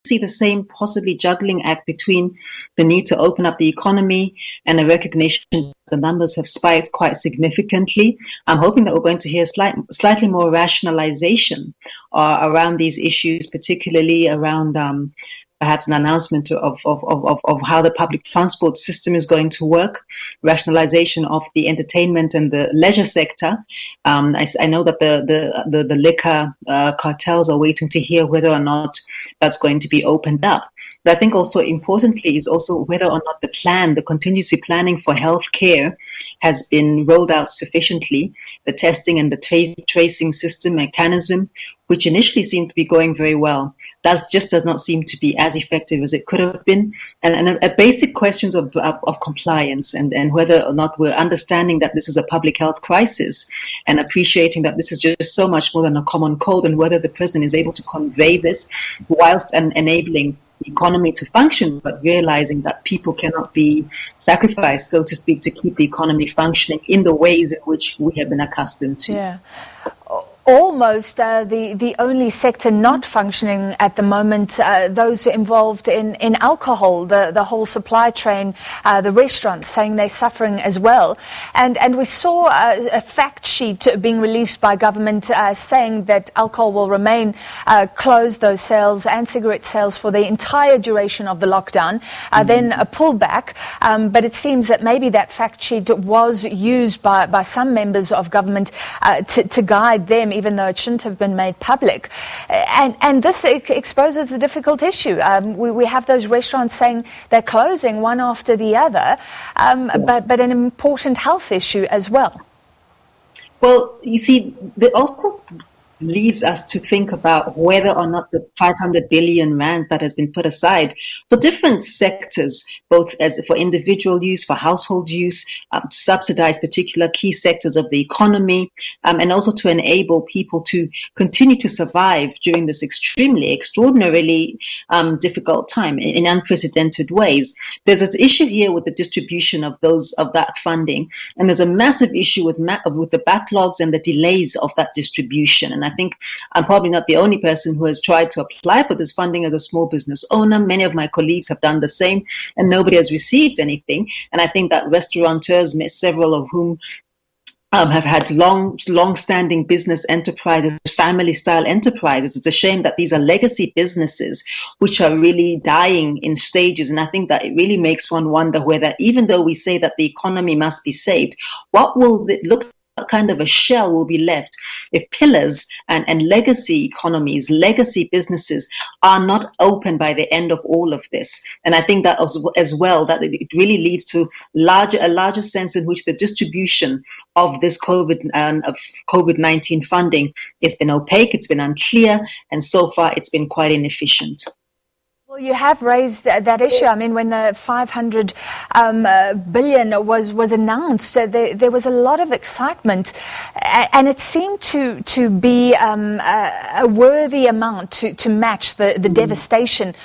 see the same possibly juggling act between the need to open up the economy and a recognition that the numbers have spiked quite significantly. I'm hoping that we're going to hear slightly more rationalization around these issues, particularly around perhaps an announcement of how the public transport system is going to work, rationalization of the entertainment and the leisure sector. I know that the liquor cartels are waiting to hear whether or not that's going to be opened up. But I think also importantly is also whether or not the contingency planning for healthcare has been rolled out sufficiently, the testing and the tracing system mechanism, which initially seemed to be going very well, that just does not seem to be as effective as it could have been. And basic questions of compliance and whether or not we're understanding that this is a public health crisis and appreciating that this is just so much more than a common cold, and whether the president is able to convey this whilst enabling the economy to function, but realizing that people cannot be sacrificed, so to speak, to keep the economy functioning in the ways in which we have been accustomed to. Yeah. Almost the only sector not functioning at the moment, those involved in alcohol, the whole supply chain, the restaurants saying they're suffering as well. And we saw a fact sheet being released by government saying that alcohol will remain closed, those sales and cigarette sales, for the entire duration of the lockdown, then a pullback. But it seems that maybe that fact sheet was used by some members of government to guide them, even though it shouldn't have been made public. And this exposes the difficult issue. We have those restaurants saying they're closing one after the other, but an important health issue as well. Well, you see, they also leads us to think about whether or not the 500 billion rands that has been put aside for different sectors, both as for individual use, for household use, to subsidize particular key sectors of the economy, and also to enable people to continue to survive during this extraordinarily difficult time in unprecedented ways. There's an issue here with the distribution of that funding, and there's a massive issue with the backlogs and the delays of that distribution. And I think I'm probably not the only person who has tried to apply for this funding as a small business owner. Many of my colleagues have done the same, and nobody has received anything. And I think that restaurateurs, several of whom have had long-standing business enterprises, family-style enterprises. It's a shame that these are legacy businesses which are really dying in stages. And I think that it really makes one wonder whether, even though we say that the economy must be saved, what will it look what kind of a shell will be left if pillars and legacy economies, legacy businesses are not open by the end of all of this? And I think that as well, that it really leads to a larger sense in which the distribution of this COVID-19 funding has been opaque, it's been unclear, and so far it's been quite inefficient. Well, you have raised that issue. I mean, when the 500 billion was announced, there was a lot of excitement, and it seemed to be a worthy amount to match the devastation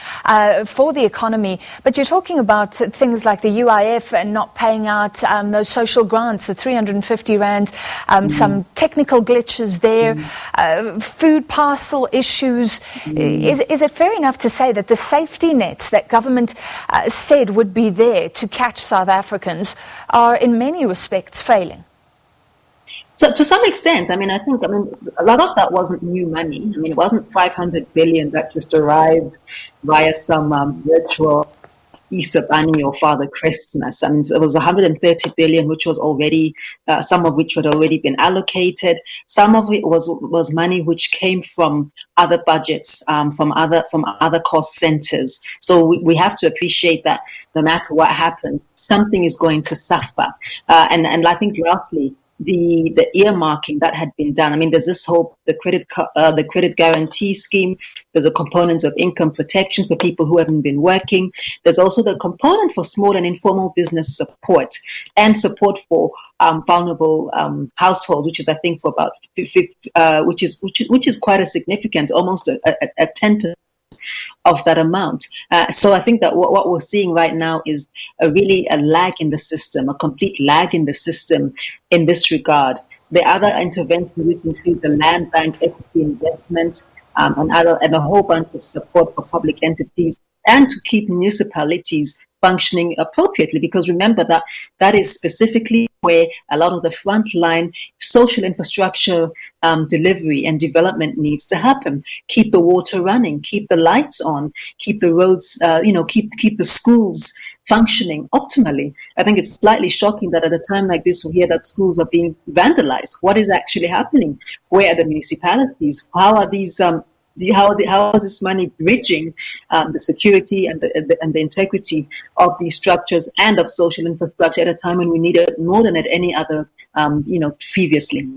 for the economy. But you're talking about things like the UIF and not paying out those social grants, the 350 rand, some technical glitches there, food parcel issues. Is it fair enough to say that the safety nets that government said would be there to catch South Africans are in many respects failing? So to some extent, I think a lot of that wasn't new money. It wasn't 500 billion that just arrived via some virtual Easter Bunny or Father Christmas. It was 130 billion, which was already, some of which had already been allocated. Some of it was money which came from other budgets, from other cost centers. So we have to appreciate that no matter what happens, something is going to suffer. And I think lastly, the earmarking that had been done. There's this whole the credit guarantee scheme. There's a component of income protection for people who haven't been working. There's also the component for small and informal business support and support for vulnerable households, which is I think for about 50, which is quite a significant, almost a 10% of that amount. So I think that what we're seeing right now is really a lag in the system, a complete lag in the system in this regard. The other interventions, which include the land bank equity investment, and a whole bunch of support for public entities and to keep municipalities functioning appropriately, because remember that that is specifically where a lot of the frontline social infrastructure delivery and development needs to happen. Keep the water running, keep the lights on, keep the roads, keep the schools functioning optimally. I think it's slightly shocking that at a time like this we hear that schools are being vandalized. What is actually happening? Where are the municipalities? How are these how is this money bridging the security and the integrity of these structures and of social infrastructure at a time when we need it more than at any other, previously?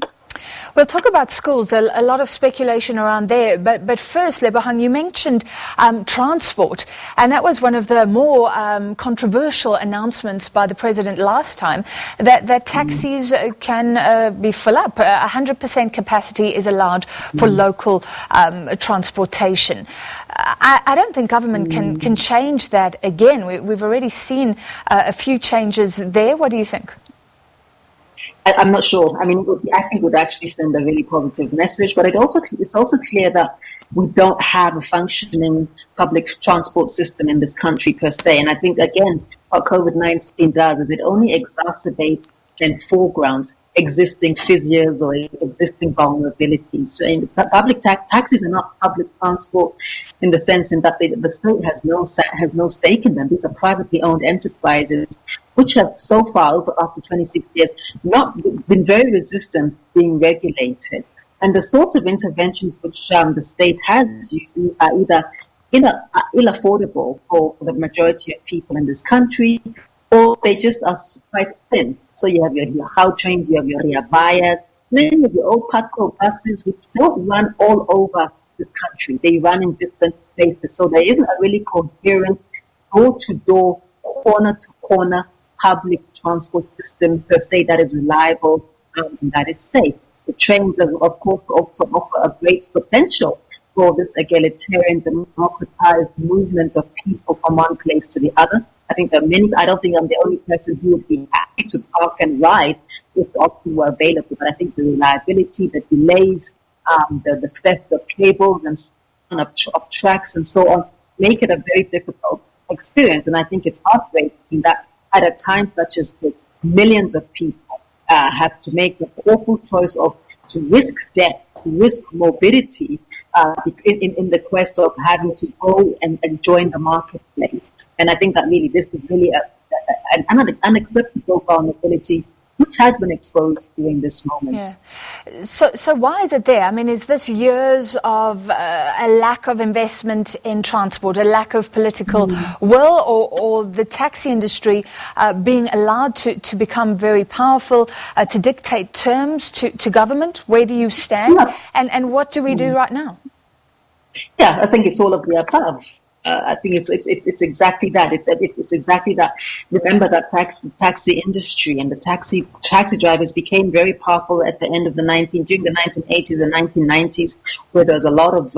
We'll talk about schools, a lot of speculation around there. But first, Lebohang, you mentioned transport, and that was one of the more controversial announcements by the president last time, that taxis can be full up. 100% capacity is allowed for local transportation. I don't think government can change that again. We've already seen a few changes there. What do you think? I'm not sure. I mean, I think it would actually send a really positive message, but it's also clear that we don't have a functioning public transport system in this country per se. And I think, again, what COVID-19 does is it only exacerbates and foregrounds existing fissures or existing vulnerabilities. So public taxis are not public transport in the sense in that the state has no stake in them. These are privately owned enterprises which have so far, after 26 years, not been very resistant being regulated. And the sorts of interventions which the state has used are either ill-affordable for the majority of people in this country, or they just are quite thin. So you have your How trains, you have your Ria Buyers, many of your old Patco buses which don't run all over this country. They run in different places. So there isn't a really coherent door-to-door, corner-to-corner public transport system per se that is reliable and that is safe. The trains, of course, also offer a great potential for this egalitarian, democratized movement of people from one place to the other. I think there are many. I don't think I'm the only person who would be happy to park and ride if the option were available. But I think the reliability, the delays, the theft of cables and so on, of tracks and so on, make it a very difficult experience. And I think it's heartbreaking that at a time such as this, millions of people have to make the awful choice to risk death, to risk morbidity in the quest of having to go and join the marketplace. And I think that this is really an unacceptable vulnerability which has been exposed during this moment. Yeah. So why is it there? I mean, is this years of a lack of investment in transport, a lack of political will, or the taxi industry being allowed to become very powerful, to dictate terms to government? Where do you stand? Yeah. And what do we do right now? Yeah, I think it's all of the above. I think it's exactly that. It's exactly that. Remember that taxi industry and the taxi drivers became very powerful at the end of during the 1980s and 1990s, where there was a lot of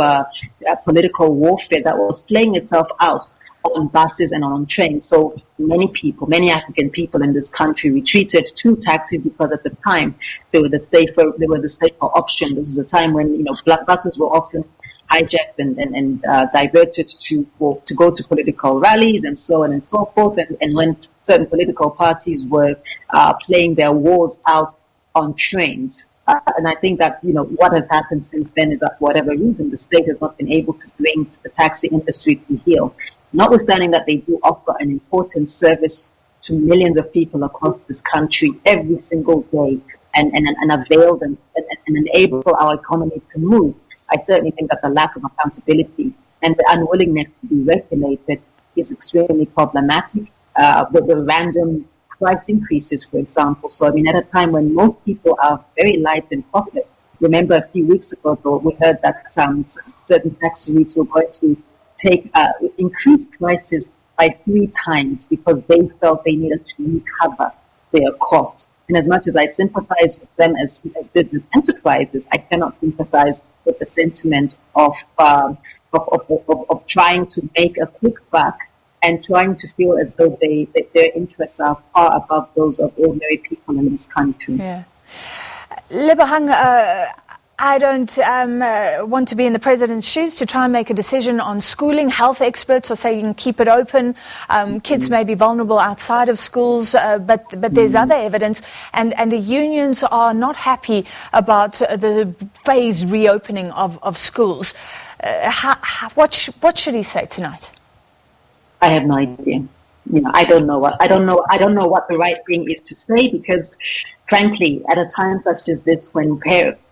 political warfare that was playing itself out on buses and on trains. So many African people in this country retreated to taxis because at the time they were the safer option. This was a time when black buses were often hijacked and diverted to go to political rallies and so on and so forth. And when certain political parties were playing their wars out on trains. And I think that, what has happened since then is that for whatever reason, the state has not been able to bring the taxi industry to heel. Notwithstanding that they do offer an important service to millions of people across this country every single day and avail them and enable our economy to move. I certainly think that the lack of accountability and the unwillingness to be regulated is extremely problematic. The random price increases, for example. So, at a time when most people are very light in pocket, remember a few weeks ago, we heard that certain taxi routes were going to increase prices by 3 times because they felt they needed to recover their costs. And as much as I sympathize with them as business enterprises, I cannot sympathize with the sentiment of trying to make a quick buck and trying to feel as though their interests are far above those of ordinary people in this country. Yeah. Lebohang, I don't want to be in the president's shoes to try and make a decision on schooling. Health experts are saying keep it open. Kids may be vulnerable outside of schools, but there's other evidence. And the unions are not happy about the phased reopening of schools. What should he say tonight? I have no idea. I don't know what the right thing is to say, because frankly, at a time such as this, when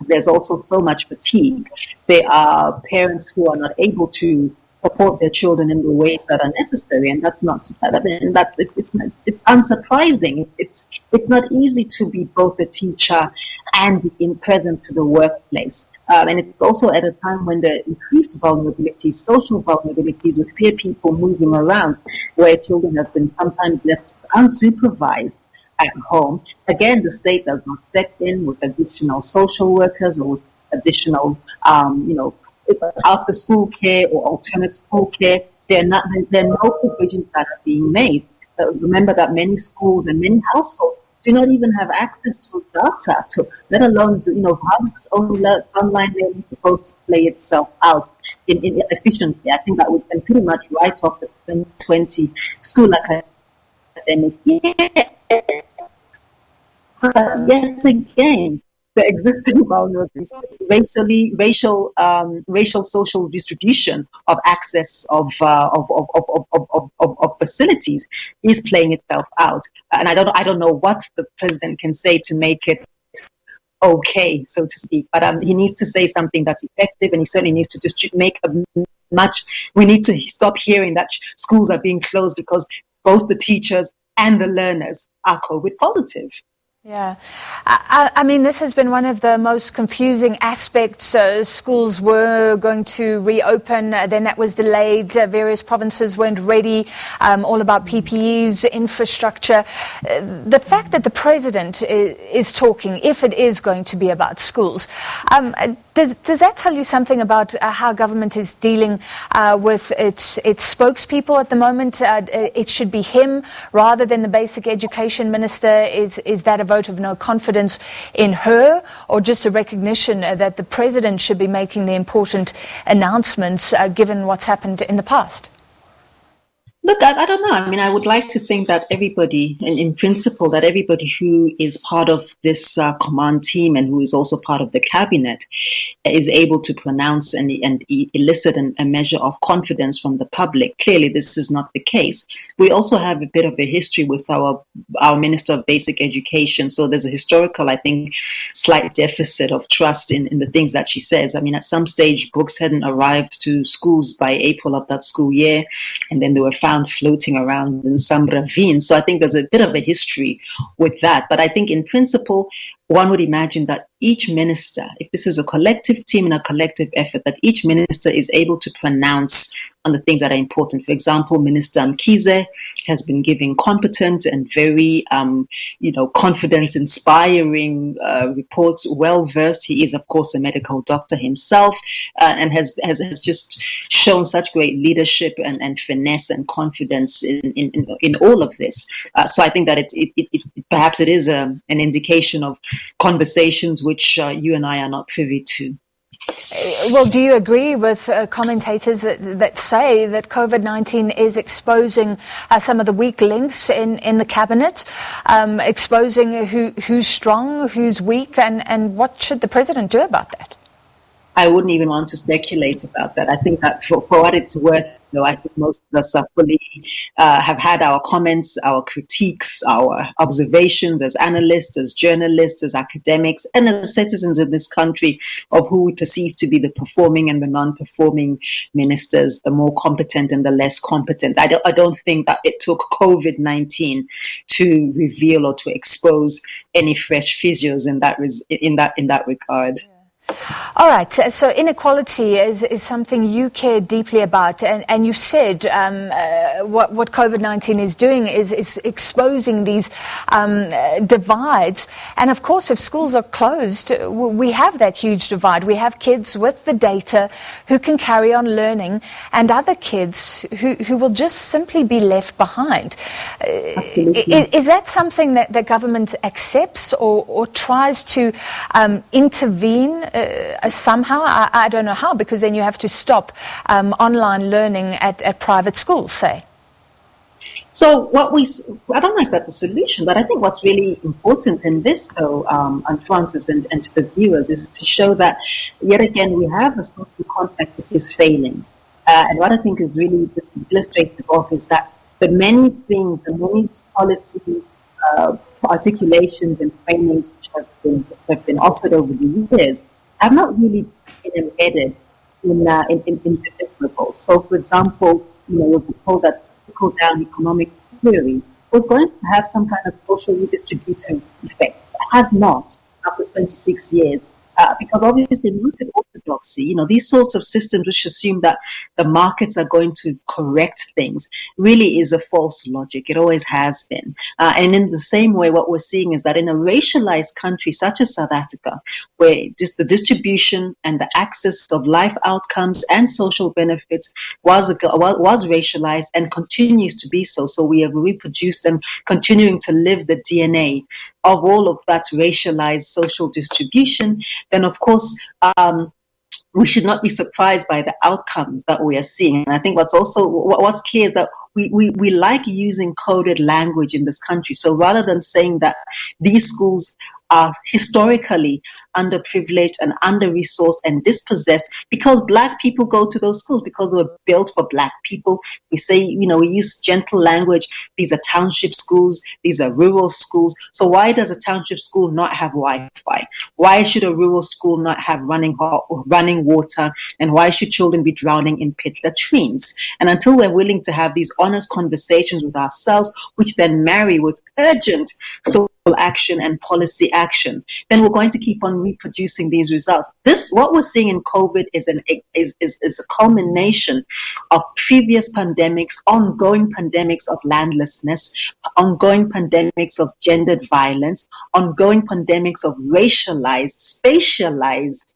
there's also so much fatigue, there are parents who are not able to support their children in the ways that are necessary, and that's not it's unsurprising. It's not easy to be both a teacher and in present to the workplace. And it's also at a time when the increased vulnerabilities, social vulnerabilities with fear people moving around, where children have been sometimes left unsupervised at home. Again, the state does not step in with additional social workers or with additional, after school care or alternate school care. There are no provisions that are being made. Remember that many schools and many households do not even have access to data, let alone, how is online learning supposed to play itself out in efficiently. I think that we can pretty much write off the 2020 school academic year. Yes, again, the existing vulnerabilities, racial social distribution of access of facilities is playing itself out, and I don't know what the president can say to make it okay, so to speak. But he needs to say something that's effective, and he certainly needs to make we need to stop hearing that schools are being closed because both the teachers and the learners are COVID positive. Yeah. I mean, this has been one of the most confusing aspects. Schools were going to reopen, then that was delayed. Various provinces weren't ready, all about PPEs, infrastructure. The fact that the president is talking, if it is going to be about schools, does that tell you something about how government is dealing with its spokespeople at the moment? It should be him rather than the basic education minister. Is that a vote of no confidence in her, or just a recognition that the president should be making the important announcements given what's happened in the past? Look, I don't know. I mean, I would like to think that everybody, in principle, that everybody who is part of this command team and who is also part of the cabinet is able to pronounce and elicit a measure of confidence from the public. Clearly, this is not the case. We also have a bit of a history with our Minister of Basic Education. So there's a historical, I think, slight deficit of trust in the things that she says. I mean, at some stage, books hadn't arrived to schools by April of that school year, and then they were found floating around in some ravine. So I think there's a bit of a history with that. But I think in principle, one would imagine that each minister, if this is a collective team and a collective effort, that each minister is able to pronounce on the things that are important. For example, Minister Mkhize has been giving competent and very, confidence-inspiring reports, well-versed. He is, of course, a medical doctor himself, and has just shown such great leadership and finesse and confidence in all of this. So I think that it perhaps it is an indication of conversations which you and I are not privy to. Well, do you agree with commentators that say that COVID-19 is exposing some of the weak links in the cabinet, exposing who's strong, who's weak, and what should the president do about that? I wouldn't even want to speculate about that. I think that for what it's worth, I think most of us are fully have had our comments, our critiques, our observations as analysts, as journalists, as academics, and as citizens in this country of who we perceive to be the performing and the non-performing ministers, the more competent and the less competent. I don't think that it took COVID-19 to reveal or to expose any fresh fissures in that regard. Yeah. All right, so inequality is something you care deeply about, and you said what COVID-19 is doing is exposing these divides. And of course, if schools are closed, we have that huge divide. We have kids with the data who can carry on learning, and other kids who will just simply be left behind. Is that something that the government accepts or tries to intervene somehow? I don't know how, because then you have to stop online learning at private schools, say. So I don't know if that's a solution, but I think what's really important in this, though, and Francis and to the viewers, is to show that, yet again, we have a social contract that is failing. And what I think is really illustrative of is that the many things, the many policy articulations and framings which have been offered over the years have not really been embedded in the deliverables. So, for example, we've been told that trickle-down economic theory was going to have some kind of social redistributive effect. It has not after 26 years. Because obviously, when you look at orthodoxy, these sorts of systems which assume that the markets are going to correct things really is a false logic. It always has been. And in the same way, what we're seeing is that in a racialized country such as South Africa, where just the distribution and the access of life outcomes and social benefits was racialized and continues to be so. So we have reproduced and continuing to live the DNA of all of that racialized social distribution, then of course we should not be surprised by the outcomes that we are seeing. And I think what's clear is that we like using coded language in this country. So rather than saying that these schools are historically underprivileged and under-resourced and dispossessed because Black people go to those schools, because they were built for Black people. We say, we use gentle language. These are township schools. These are rural schools. So why does a township school not have Wi-Fi? Why should a rural school not have running water? And why should children be drowning in pit latrines? And until we're willing to have these honest conversations with ourselves, which then marry with urgent social action and policy action, then we're going to keep on reproducing these results. What we're seeing in COVID is a culmination of previous pandemics, ongoing pandemics of landlessness, ongoing pandemics of gendered violence, ongoing pandemics of racialized, spatialized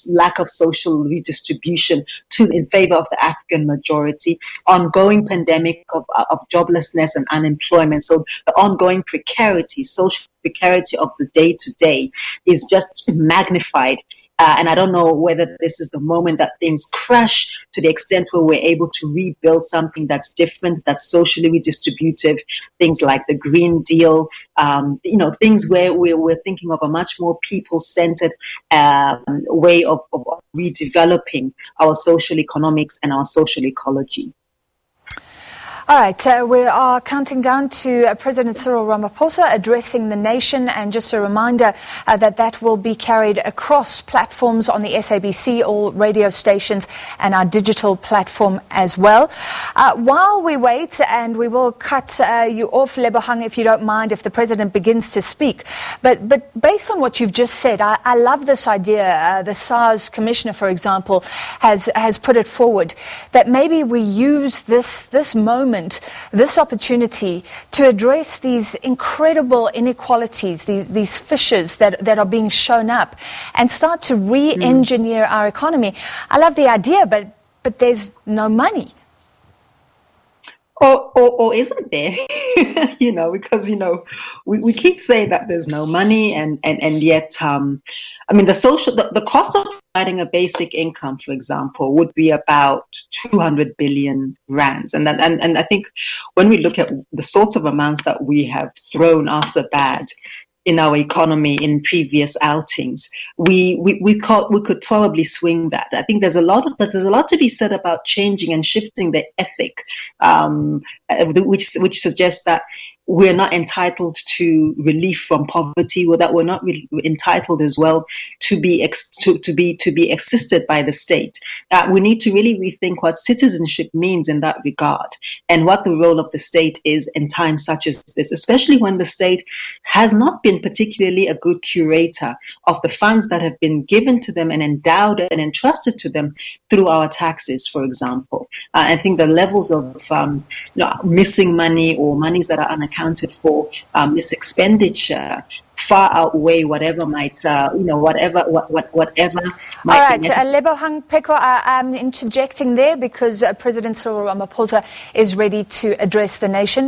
lack of social redistribution in favor of the African majority, ongoing pandemic of joblessness and unemployment. So the ongoing precarity, social precarity of the day-to-day is just magnified. And I don't know whether this is the moment that things crash to the extent where we're able to rebuild something that's different, that's socially redistributive, things like the Green Deal, things where we're thinking of a much more people-centered way of redeveloping our social economics and our social ecology. All right, we are counting down to President Cyril Ramaphosa addressing the nation, and just a reminder that will be carried across platforms on the SABC, all radio stations, and our digital platform as well. While we wait, and we will cut you off, Lebohang, if you don't mind, if the President begins to speak. But based on what you've just said, I love this idea. The SARS Commissioner, for example, has put it forward that maybe we use this moment, this opportunity, to address these incredible inequalities, these fissures that are being shown up, and start to re-engineer our economy. I love the idea, but there's no money. Or isn't there? Because we keep saying that there's no money, and yet the cost of providing a basic income, for example, would be about 200 billion rands, and I think when we look at the sorts of amounts that we have thrown after bad in our economy in previous outings, we could probably swing that. I think there's a lot to be said about changing and shifting the ethic, which suggests that we're not entitled to relief from poverty, or that we're not entitled as well to be assisted by the state. We need to really rethink what citizenship means in that regard, and what the role of the state is in times such as this, especially when the state has not been particularly a good curator of the funds that have been given to them and endowed and entrusted to them through our taxes, for example. I think the levels of missing money, or monies that are unaccounted for, misexpenditure, far outweigh whatever might, whatever might. All right, Lebohang Pheko, I'm interjecting there because President Cyril Ramaphosa is ready to address the nation.